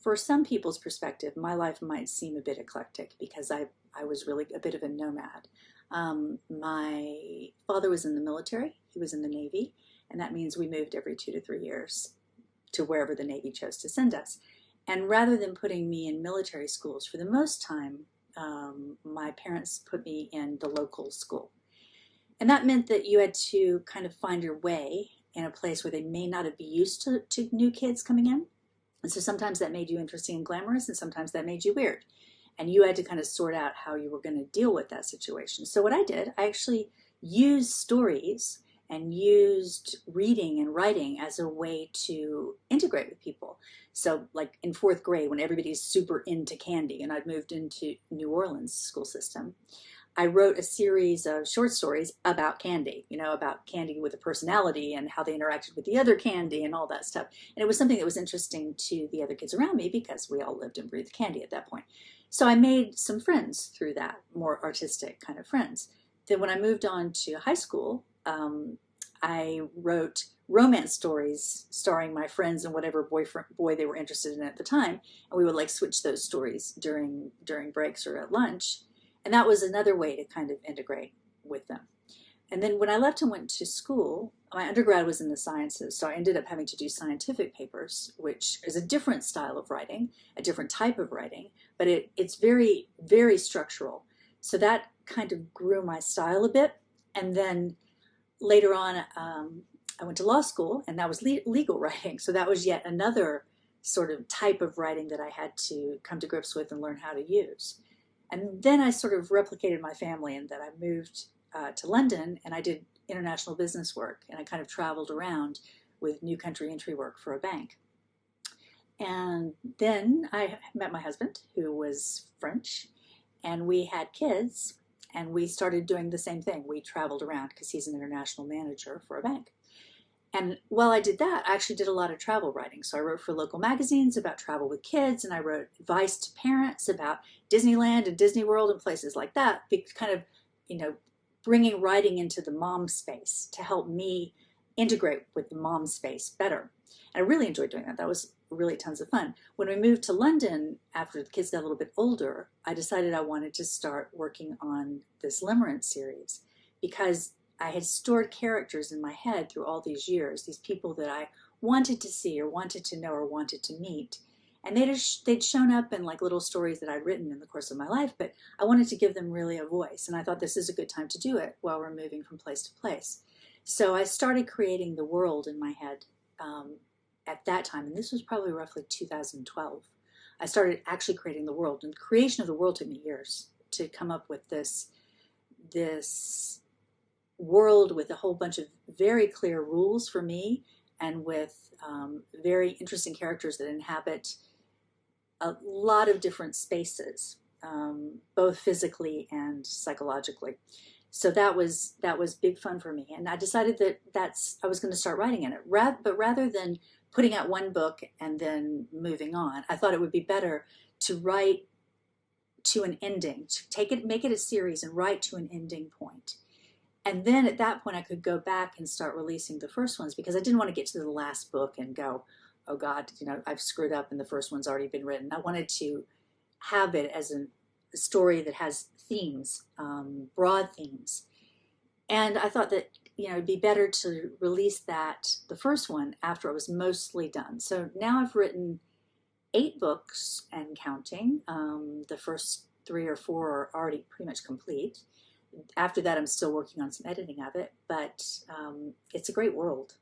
for some people's perspective, my life might seem a bit eclectic because I was really a bit of a nomad. My father was in the military, he was in the Navy, and that means we moved every 2 to 3 years to wherever the Navy chose to send us. And rather than putting me in military schools, for the most time, my parents put me in the local school. And that meant that you had to kind of find your way in a place where they may not be used to new kids coming in. And so sometimes that made you interesting and glamorous, and sometimes that made you weird. And you had to kind of sort out how you were going to deal with that situation. So what I did, I actually used stories and used reading and writing as a way to integrate with people. So like in 4th grade, when everybody's super into candy, and I'd moved into New Orleans school system, I wrote a series of short stories about candy, about candy with a personality and how they interacted with the other candy and all that stuff. And it was something that was interesting to the other kids around me because we all lived and breathed candy at that point. So I made some friends through that, more artistic kind of friends. Then when I moved on to high school, I wrote romance stories starring my friends and whatever boy they were interested in at the time. And we would like switch those stories during breaks or at lunch. And that was another way to kind of integrate with them. And then when I left and went to school, my undergrad was in the sciences, so I ended up having to do scientific papers, which is a different style of writing, a different type of writing, but it's very, very structural. So that kind of grew my style a bit. And then later on, I went to law school, and that was legal writing. So that was yet another sort of type of writing that I had to come to grips with and learn how to use. And then I sort of replicated my family in that I moved to London, and I did international business work, and I kind of traveled around with new country entry work for a bank. And then I met my husband, who was French, and we had kids, and we started doing the same thing. We traveled around because he's an international manager for a bank. And while I did that, I actually did a lot of travel writing. So I wrote for local magazines about travel with kids, and I wrote advice to parents about Disneyland and Disney World and places like that, kind of, bringing writing into the mom space to help me integrate with the mom space better. And I really enjoyed doing that. That was really tons of fun. When we moved to London, after the kids got a little bit older, I decided I wanted to start working on this Limerent series because I had stored characters in my head through all these years, these people that I wanted to see or wanted to know or wanted to meet. And they'd shown up in like little stories that I'd written in the course of my life, but I wanted to give them really a voice. And I thought this is a good time to do it while we're moving from place to place. So I started creating the world in my head at that time. And this was probably roughly 2012. I started actually creating the world. And the creation of the world took me years to come up with this world with a whole bunch of very clear rules for me, and with very interesting characters that inhabit a lot of different spaces, both physically and psychologically. So that was big fun for me, and I decided that I was going to start writing in it. But rather than putting out one book and then moving on, I thought it would be better to write to an ending, to make it a series and write to an ending point. And then at that point, I could go back and start releasing the first ones, because I didn't want to get to the last book and go, oh God, I've screwed up and the first one's already been written. I wanted to have it as a story that has themes, broad themes. And I thought that, it'd be better to release the first one after it was mostly done. So now I've written 8 books and counting. The first 3 or 4 are already pretty much complete. After that, I'm still working on some editing of it, but it's a great world.